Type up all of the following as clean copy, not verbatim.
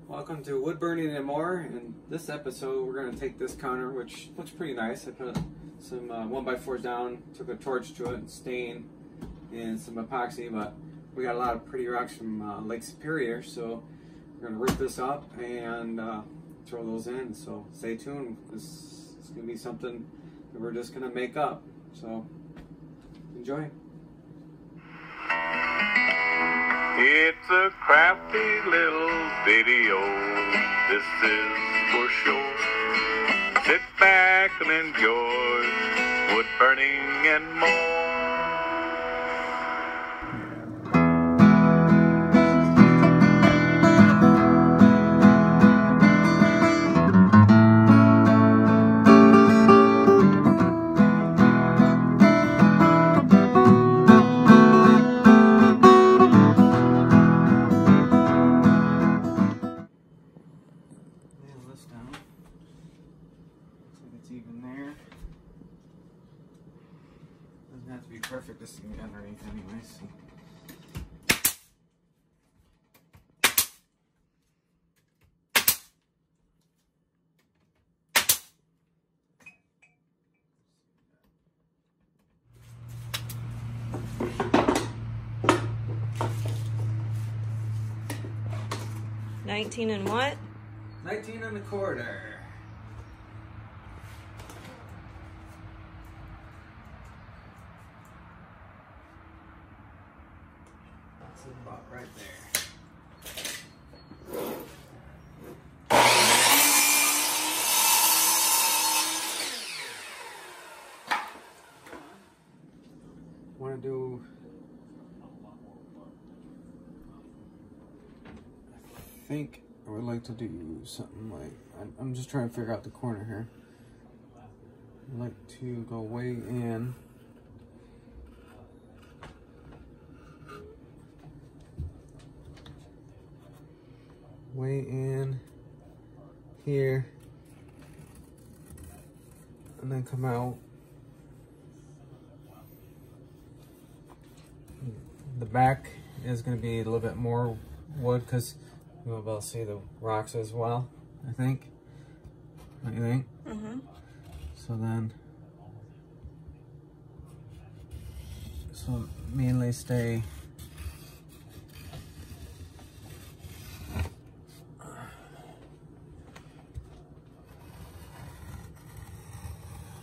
Welcome to Wood Burning and More. In this episode, we're going to take this counter, which looks pretty nice. I put some 1x4s down, took a torch to it, and stain, and some epoxy, but we got a lot of pretty rocks from Lake Superior, so we're going to rip this up and throw those in. So stay tuned. This is going to be something that we're just going to make up. So enjoy. It's a crafty little video, this is for sure. Sit back and enjoy wood burning and more. Doesn't have to be perfect to see underneath anyway, so. $19 and what? 19 and a quarter. About right there. Want to do? I think I would like to do something like I'm just trying to figure out the corner here. I'd like to go way in. Way in here and then come out. The back is going to be a little bit more wood because you'll be able to see the rocks as well, I think. What do you think? Mm-hmm. So mainly stay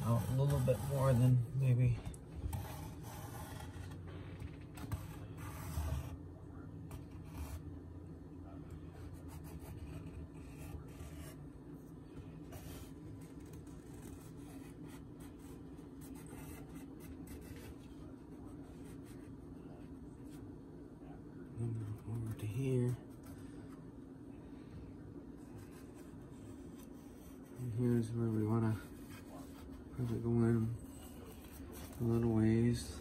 a little bit more than maybe over to here. And here's where we want to probably go in a little ways.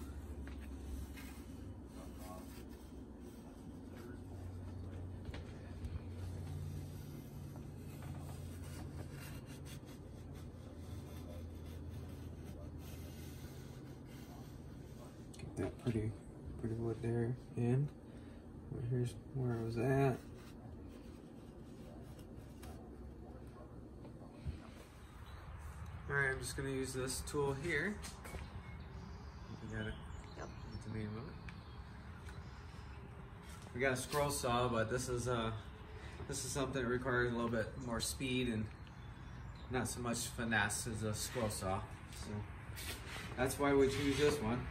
Get that pretty wood there in. Here's where I was at. Alright, I'm just going to use this tool here. We got the name of it. We got a scroll saw, but this is something that requires a little bit more speed and not so much finesse as a scroll saw. So that's why we choose this one.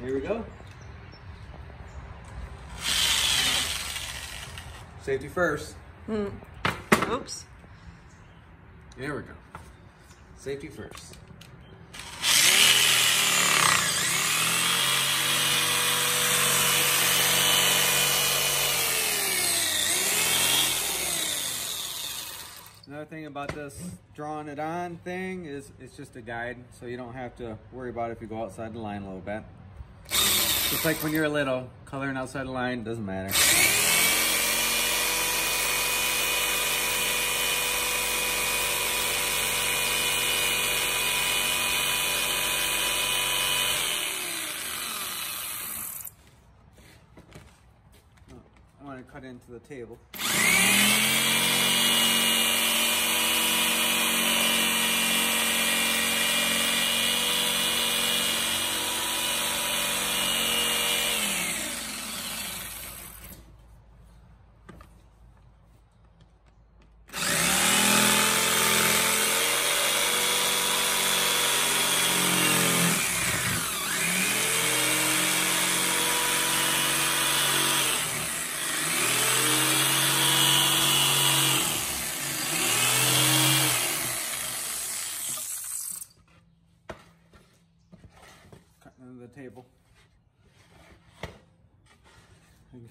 Here we go. Safety first. Oops. There we go. Safety first. Another thing about this drawing it on thing is it's just a guide, so you don't have to worry about it if you go outside the line a little bit. Just like when you're little, coloring outside the line doesn't matter. I want to cut into the table.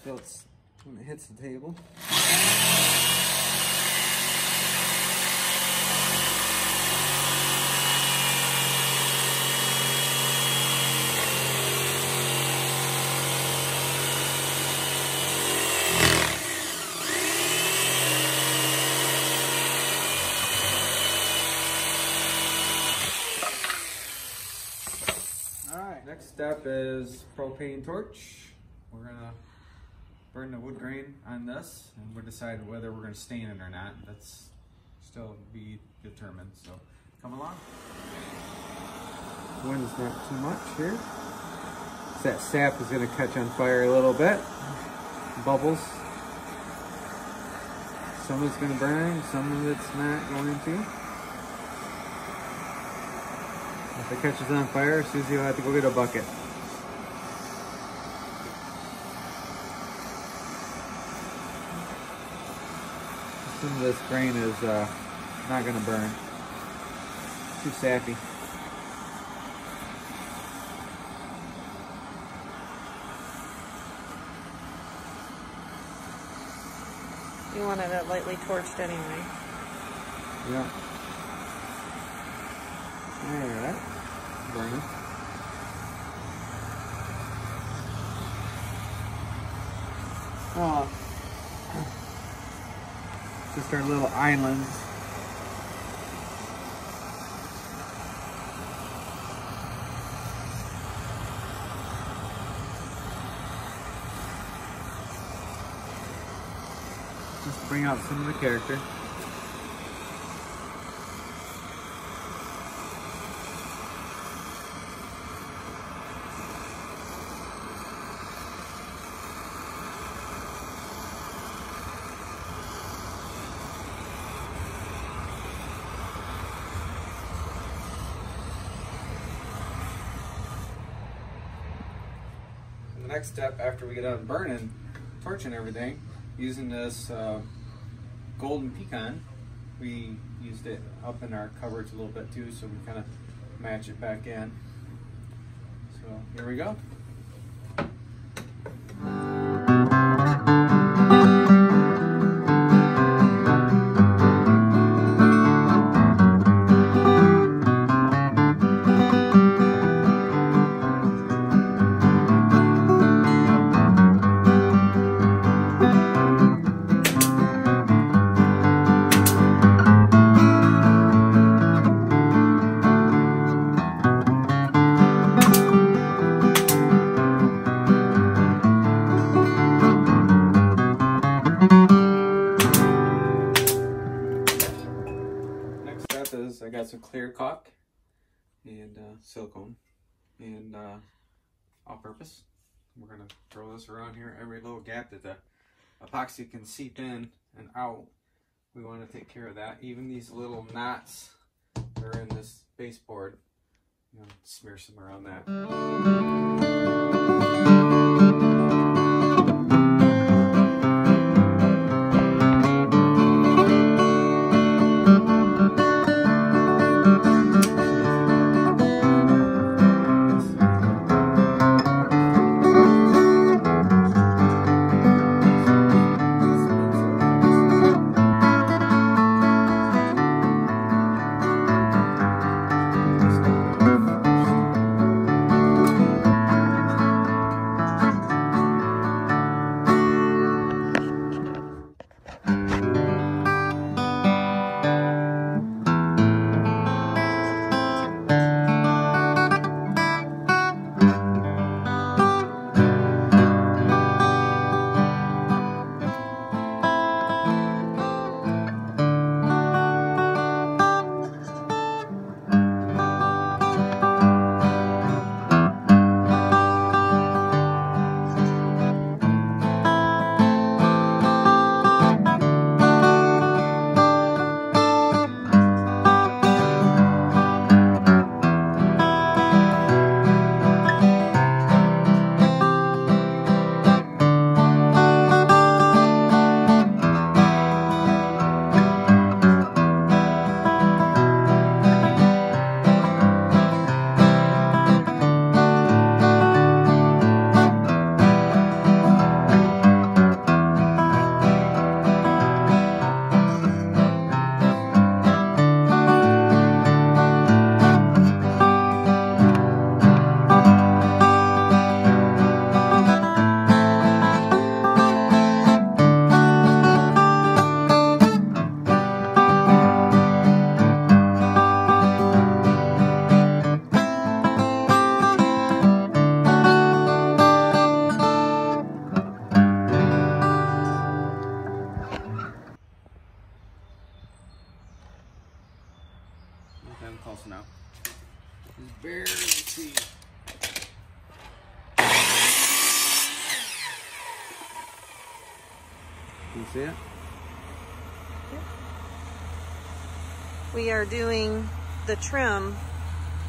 until it's when it hits the table. Alright, next step is propane torch. We're gonna burn the wood grain on this and we'll decide whether we're gonna stain it or not. That's still to be determined, so come along. Wind's not too much here. So that sap is gonna catch on fire a little bit. Bubbles. Some of it's gonna burn, some of it's not going to. If it catches on fire, Susie will have to go get a bucket. Some of this grain is not going to burn. Too sappy. You wanted it lightly torched anyway. Yeah. Alright. Burning. Oh. Just our little islands. Just bring out some of the character. The next step after we get done burning, torching everything, using this golden pecan, we used it up in our cupboards a little bit too, so we kind of match it back in. So here we go. I got some clear caulk and silicone and all-purpose. We're gonna throw this around here every little gap that the epoxy can seep in and out. We want to take care of that. Even these little knots that are in this baseboard, you know, smear some around that. close enough. Just barely see. Can you see it? Yep. We are doing the trim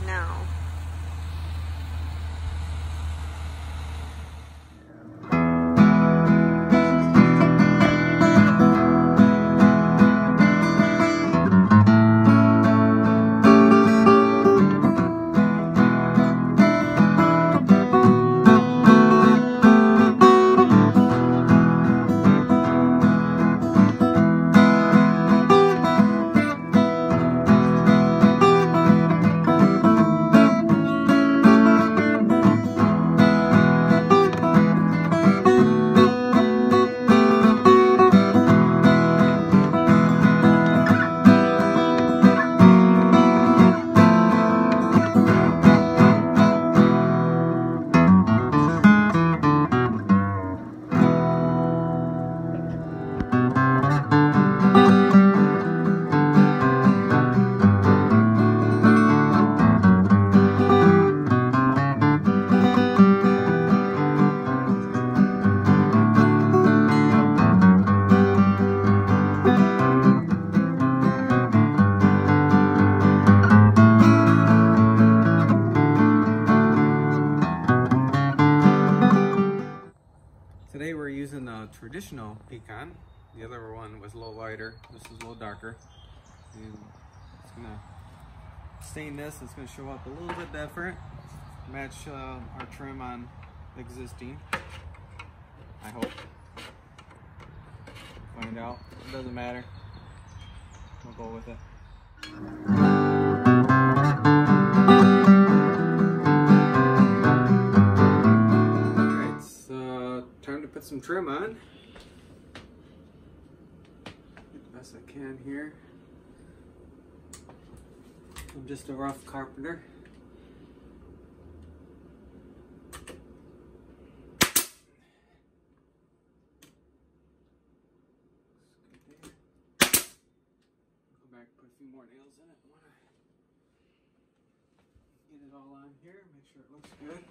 now. Today we're using a traditional pecan. The other one was a little lighter. This is a little darker. And it's gonna stain this. It's gonna show up a little bit different. Match our trim on existing. I hope. Find out. It doesn't matter. We'll go with it. Time to put some trim on. Get the best I can here. I'm just a rough carpenter. Go back and put a few more nails in it. Get it all on here, make sure it looks good.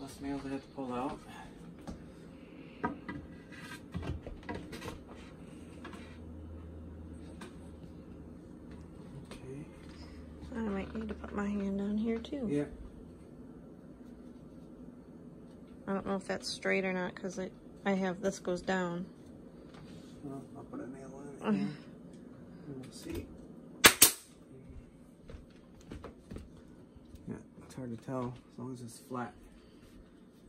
Less nails I have to pull out. I might need to put my hand on here too. Yeah. I don't know if that's straight or not because I have this goes down. Well, I'll put a nail in it. We'll see. Yeah, it's hard to tell as long as it's flat.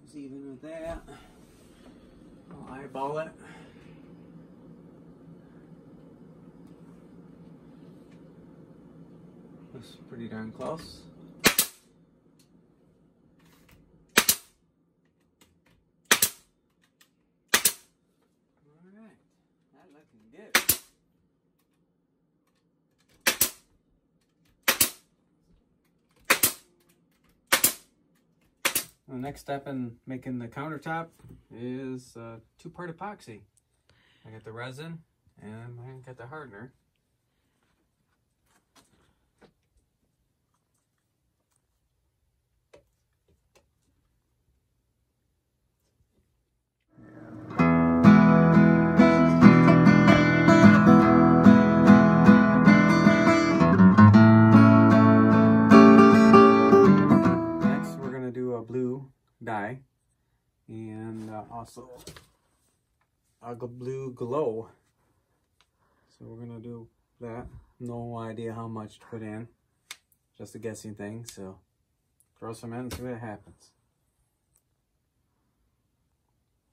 It's even with that. I'll eyeball it. That's pretty darn close. Alright, that looking good. The next step in making the countertop is two-part epoxy. I got the resin and I got the hardener. Dye and also a blue glow, so we're gonna do that. No idea how much to put in, just a guessing thing, so throw some in and see what happens.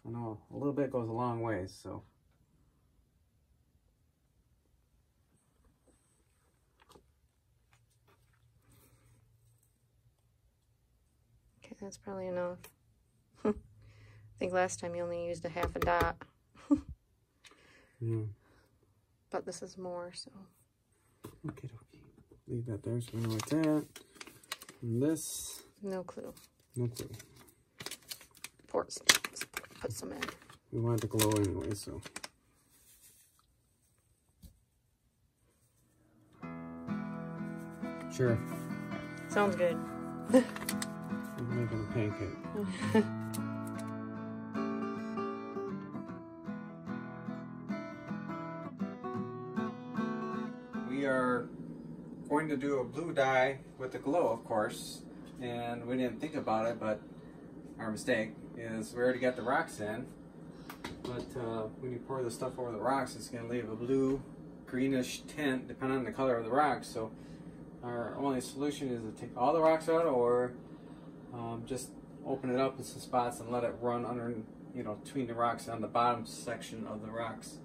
I know a little bit goes a long ways, so that's probably enough. I think last time you only used a half a dot. Yeah. But this is more, so. Okay. Leave that there so we know what's at. And this. No clue. No clue. Put some in. We want it to glow anyway, so. Sure. Sounds good. I'm making a pancake. We are going to do a blue dye with the glow, of course, and we didn't think about it, but our mistake is we already got the rocks in, but when you pour the stuff over the rocks, it's going to leave a blue greenish tint depending on the color of the rocks. So our only solution is to take all the rocks out, or just open it up in some spots and let it run under, you know, between the rocks on the bottom section of the rocks.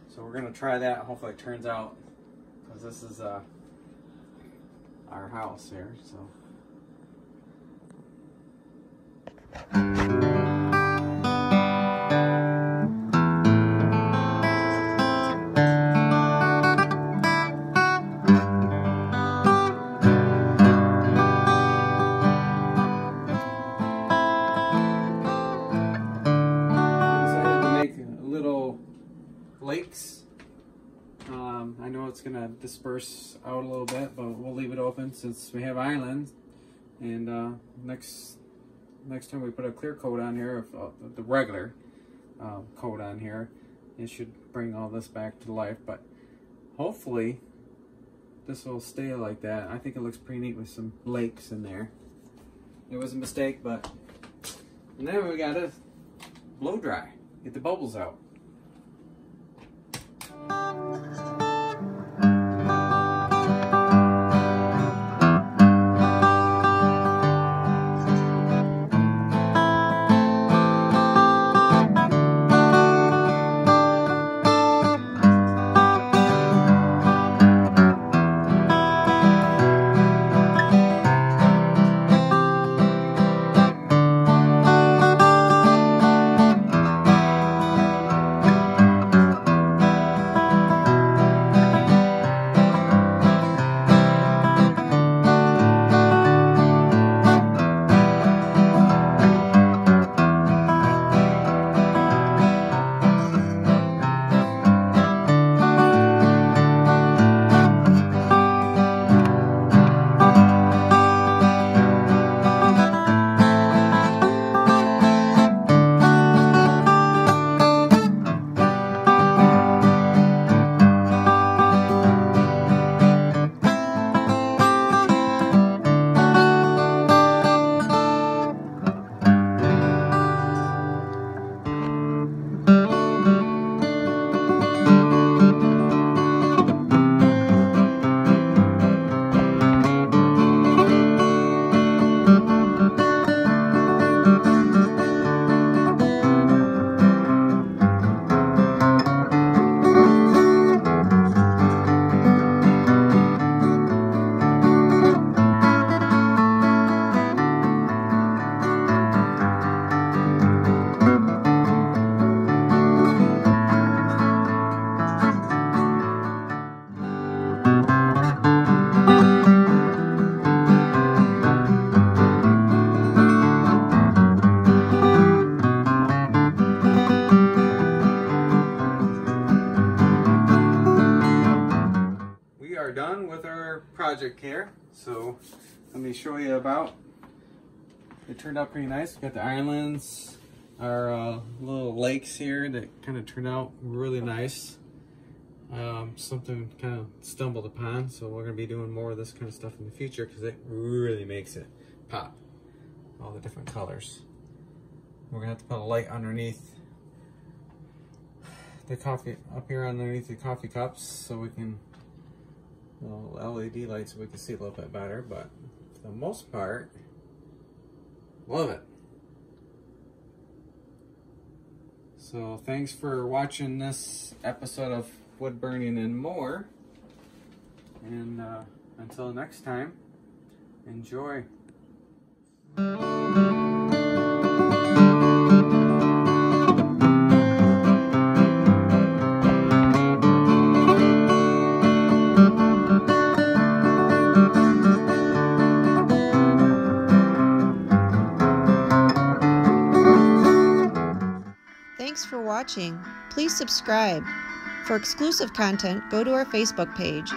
So we're going to try that. Hopefully it turns out, because this is our house here. So lakes. I know it's gonna disperse out a little bit, but we'll leave it open since we have islands. And next time we put a clear coat on here, the regular coat on here, it should bring all this back to life. But hopefully this will stay like that. I think it looks pretty neat with some lakes in there. It was a mistake, but and then we gotta blow dry, get the bubbles out. Done with our project here, so let me show you about. It turned out pretty nice. We got the islands, our little lakes here that kind of turned out really nice. Something kind of stumbled upon, so we're going to be doing more of this kind of stuff in the future because it really makes it pop. All the different colors. We're going to have to put a light underneath the coffee, up here underneath the coffee cups, so we can, well, LED lights so we can see a little bit better, but for the most part, love it. So thanks for watching this episode of Wood Burning and More, and until next time, enjoy. Thanks for watching. Please subscribe. For exclusive content, go to our Facebook page.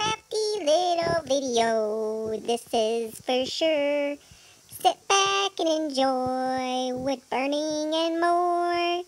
crafty little video. This is for sure. Sit back and enjoy wood burning and more.